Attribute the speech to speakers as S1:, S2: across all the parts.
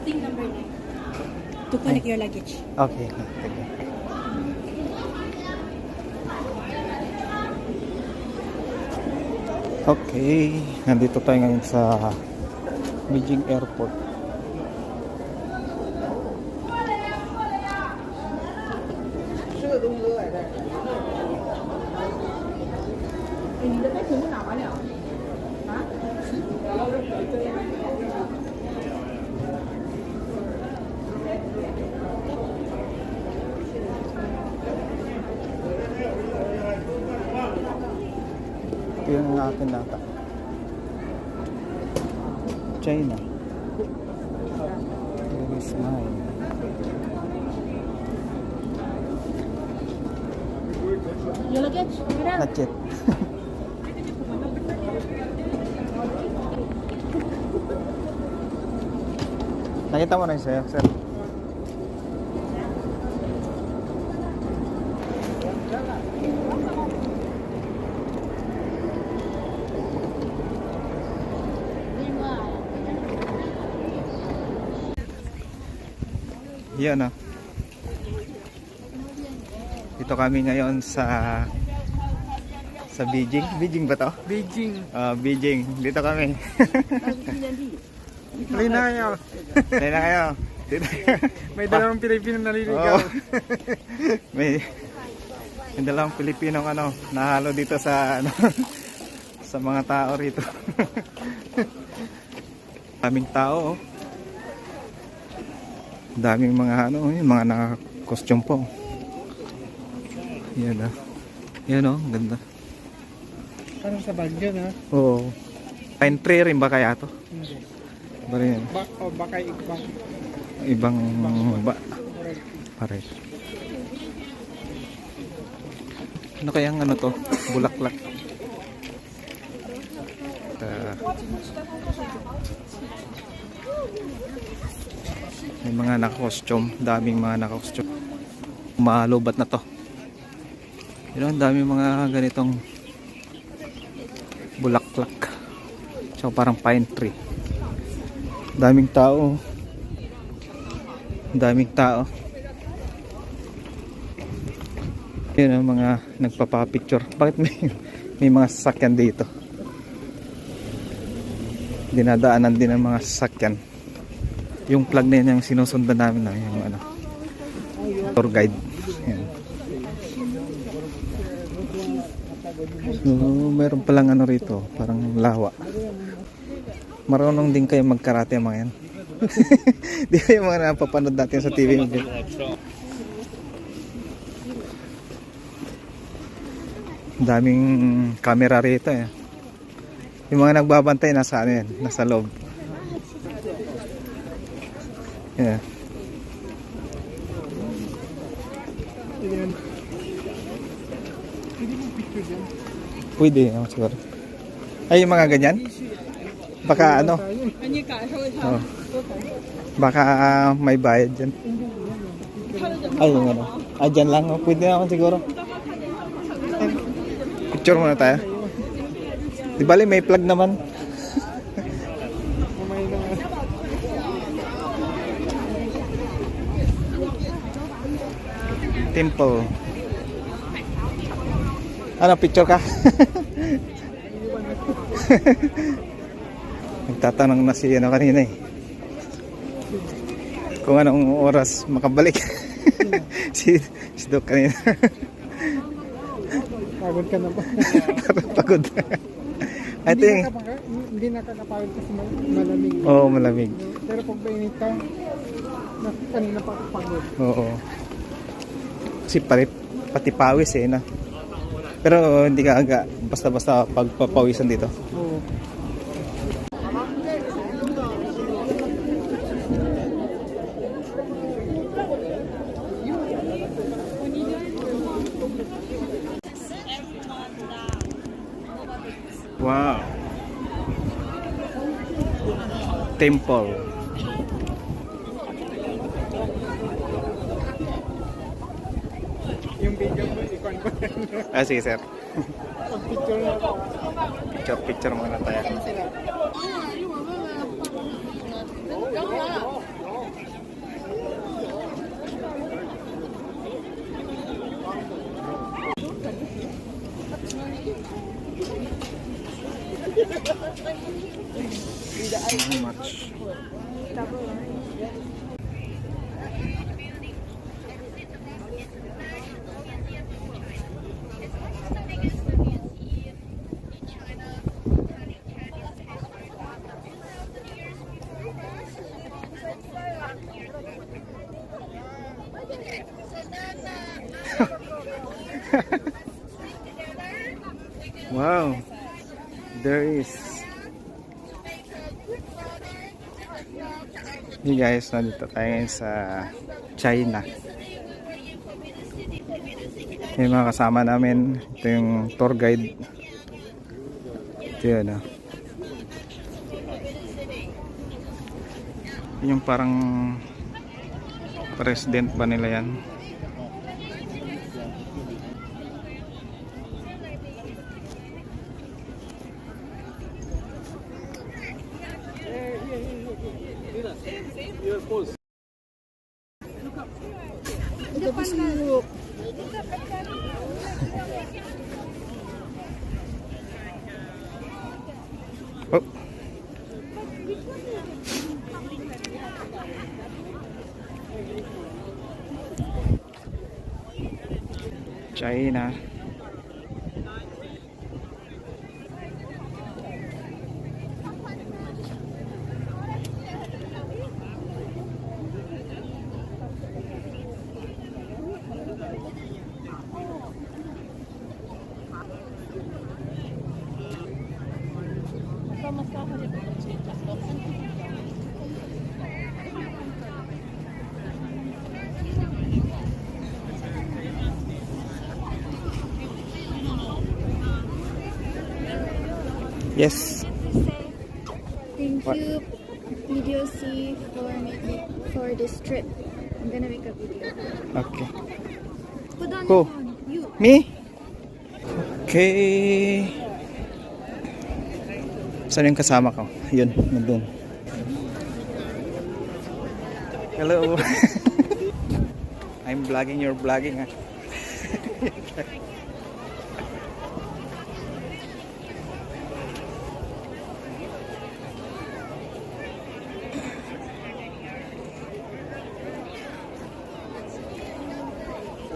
S1: Thing number 9. To collect your luggage.
S2: Okay. Thank you. Okay, nandito tayo ngayon sa Beijing Airport. Ito yung akin nata. China. There is mine.
S1: Your luggage?
S2: Not yet. Nakita mo na yung sa'yo, sir. Yan, dito kami ngayon sa Beijing. Beijing ba to?
S3: Beijing.
S2: Beijing. Dito kami.
S3: Halina na kayo.
S2: Dito na kayo. Dito.
S3: May dalawang Pilipino naliligaw.
S2: Oo. may dalawang Pilipinong nahalo dito sa sa mga tao rito. Daming tao. Daming mga yung mga naka-costume po. Yan Yan ganda.
S3: Parang sa Baguio na.
S2: Oo. Pine tree rin ba kaya to?
S3: Hindi.
S2: Ba rin?
S3: Baka
S2: Ibang ba? Pare. Ano kayang to? Bulaklak. May mga naka-costume, daming mga naka-costume. Malubat na to. Yun, daming mga ganitong bulaklak. So parang pine tree. Daming tao. Daming tao. Yun, mga nagpapapicture. Bakit may mga sasakyan dito? Dinadaanan din ng mga sasakyan. Yung plug na yun yung sinusundan namin yung tour guide. Yan. So, meron palang rito, parang lawa. Marunong din kayo magkarate mga yan. Di ba yung mga napapanood natin sa TV? Daming camera rito eh. Yung mga nagbabantay nasa yan, nasa loob. Yeah. Pwede, siguro. Ay, yung mga ganyan? Baka oh. Baka may bayad dyan. Ay, yung dyan lang. Pwede na ako siguro. Picture muna tayo. Di bali, may plug naman. Temple. Ano, picture ka? Nagtatanong na si kanina kung anong oras makabalik. si Doc kanina.
S3: Pagod ka na ba?
S2: Pagod.
S3: Hindi nakakapagod kasi malamig.
S2: Oo, malamig.
S3: Pero pag mainit ka, kanina pa ako pagod.
S2: Oo. Kasi pati pawis na. Pero hindi ka aga basta-basta pagpapawisan dito.
S3: Oo.
S2: Wow. Temple.
S3: Yung video mo, ikon ko.
S2: Sige sir.
S3: Pag-picture na ako.
S2: Picture muna tayo. Wow, there is. Hey guys, nandito tayo ngayon sa China. Yung mga kasama namin, ito yung tour guide. Ito yun, yung parang president ba nila yan? Oh. China. Yes.
S4: Thank
S2: What?
S4: you, Video C, for this trip. I'm gonna make a video.
S2: Okay.
S4: Put on
S2: Who?
S4: your phone. You.
S2: Me? Okay. Saan yung kasama ko? Yun, nandun. Hello. I'm vlogging, you're vlogging, ha?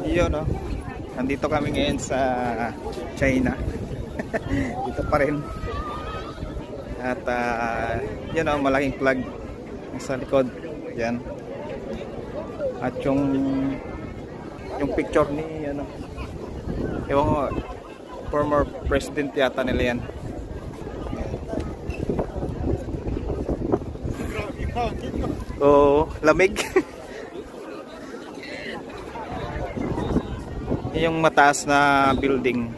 S2: Yun, no? Nandito kami ngayon sa China. Dito pa rin. At yun, no? Malaking flag sa likod. Yan. At yung picture ni ano, ewan ko, former president yata nila yan. Oo, lamig. Yung mataas na building.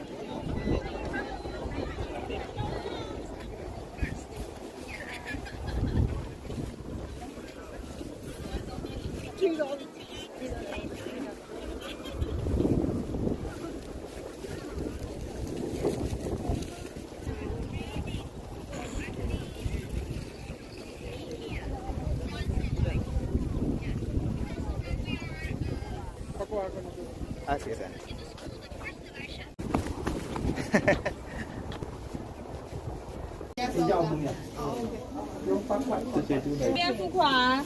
S2: Ah, sige, sir.
S1: 这边付款。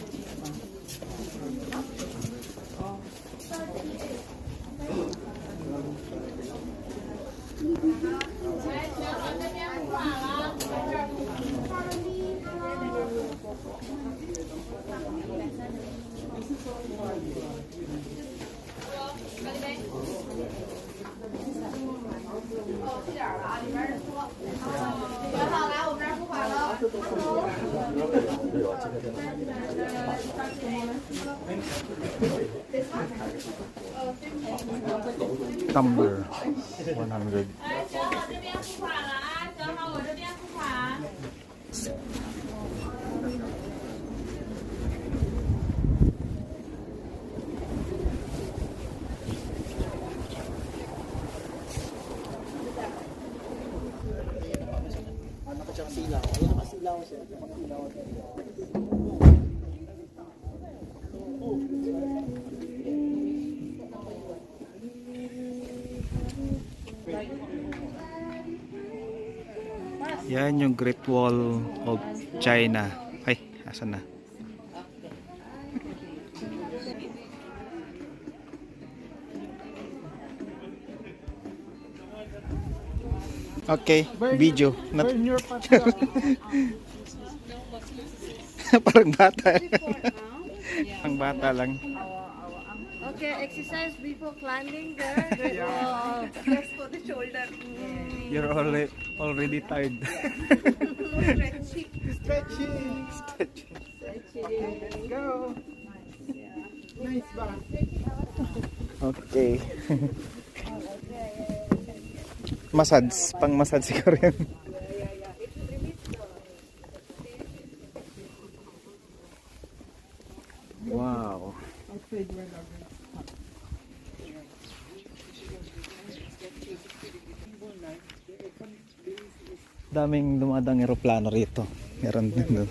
S2: Tumbler 100.
S1: 小好这边付款了啊，小好我这边付款。
S2: Yan yung Great Wall of China. Ay, Asan na? Okay, video.
S3: Burn your pasta.
S2: Parang bata. Ang bata lang.
S1: Okay, exercise before climbing there. Just for the shoulder.
S2: You're already tired.
S3: Stretching.
S2: Stretching.
S3: Let's go. Nice ba?
S2: Okay. Massage, pang massage siguro yan. Wow. Daming dumadang eroplano rito. Meron din doon.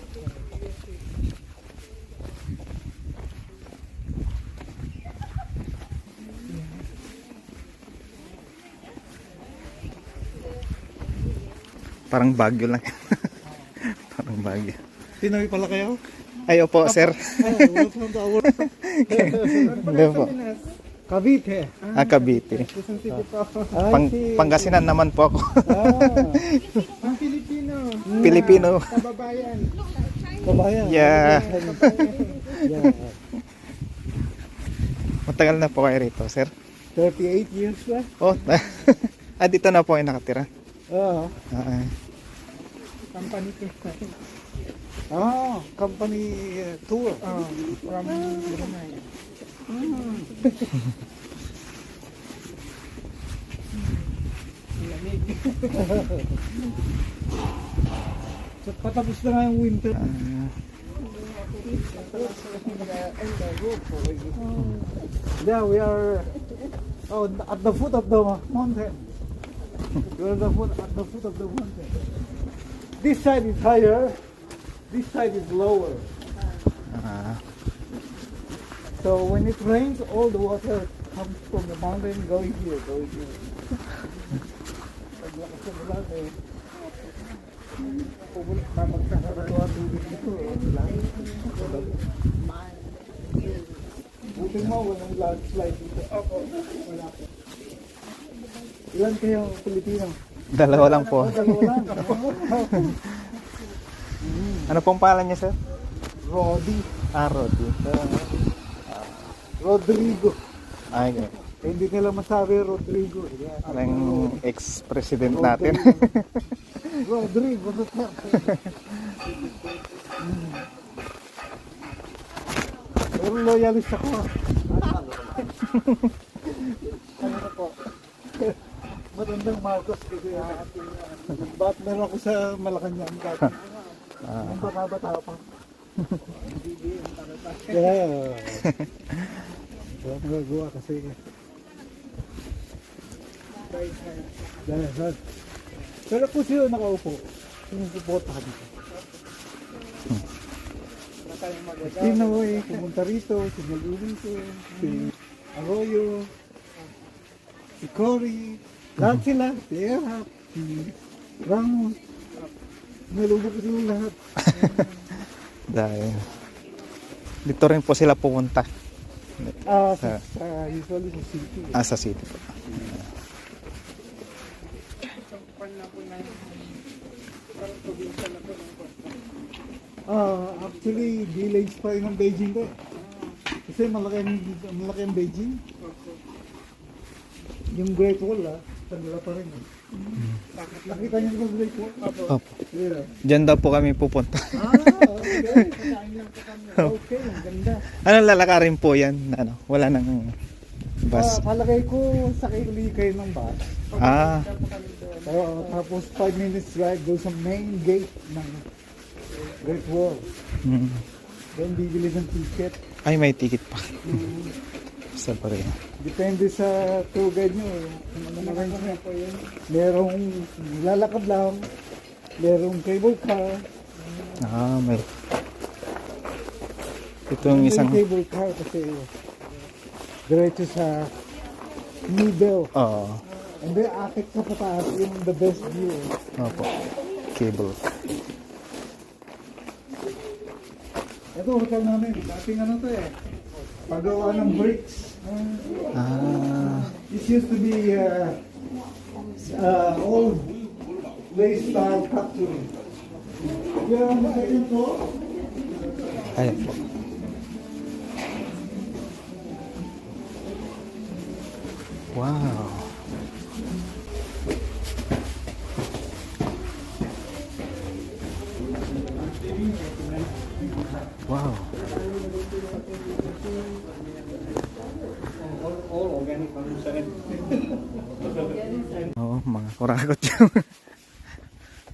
S2: Parang Baguio lang. Parang Baguio.
S3: Pinoy pala kayo?
S2: Ay, opo, sir.
S3: Welcome to our
S2: Hindi po.
S3: Cavite.
S2: Cavite.
S3: Quezon City po.
S2: Pangasinan naman po ako.
S3: Ang Filipino.
S2: Pilipino.
S3: Kababayan. Kababayan.
S2: Yeah.
S3: Yeah.
S2: Matagal na po kayo rito, sir.
S3: 38 years ba?
S2: Oh, dito na po kayo nakatira.
S3: Oo.
S2: Company
S3: Company tour. From Brunei. So, patapos na nga yung winter. Yeah, we are at the foot of the mountain. We are at the foot of the mountain. This side is higher. This side is lower. So when it rains, all the water comes from the mountain going here. Paglakas ng ulan magkakaroon tubig dito. Buti mo, walang landslide dito. Wala po. Ilan kayo Pilipino?
S2: Dalawa lang po.
S3: Dalawa lang.
S2: Ano pong pangalan niya, sir?
S3: Rodi.
S2: Rodi.
S3: Rodrigo.
S2: Ay,
S3: Hindi nila masabi Rodrigo.
S2: ang ex-president natin.
S3: Rodrigo. Pero loyalist ako. Ano na po? Matandang Marcos kasi partner ako sa Malacanang dati. Ang bata pa. Yeah. Wala magagawa kasi dahil pero po siya nakaupo. Sinusuporta ka dito. Pinoy, pumunta rito, si Malulito, si Arroyo, si Cory, lahat sila, si Erhap, si Ramos, nalulubog sila lahat.
S2: Dahil dito rin po sila pumunta.
S3: Usually sa city.
S2: Sa city po.
S3: Actually, village pa yun ng Beijing ko. Kasi malaki ang Beijing. Yung Great Wall, kanila pa rin. Nakita niyo yung Great Wall?
S2: Opo.
S3: Yeah.
S2: Diyan daw po kami pupunta.
S3: Okay. Pakain lang po kami. Okay, ang ganda.
S2: Anong lalakarin po yan? Ano, wala nang bus.
S3: Palagay ko sakay ulit kayo ng bus. Tapos 5 minutes drive doon sa main gate ng Great Wall. Then bibili ng ticket.
S2: Ay, may ticket pa. Sa pa rin.
S3: Depende sa tour guide nyo. Kung ano arrangement po yun. Merong lalakad lang. Merong cable car.
S2: May. Itong isang...
S3: May cable car kasi diretso sa middle.
S2: Oo.
S3: And then akit sa pataas yung the best view.
S2: Opo. Cable.
S3: Ito hotel namin. Dating ano to eh. Paggawa ng bricks.
S2: Ah,
S3: This used to be old style factory. Yeah, ang second floor.
S2: ayan po. Wow. Wow.
S3: All organic.
S2: Oo, mga kurakot yun.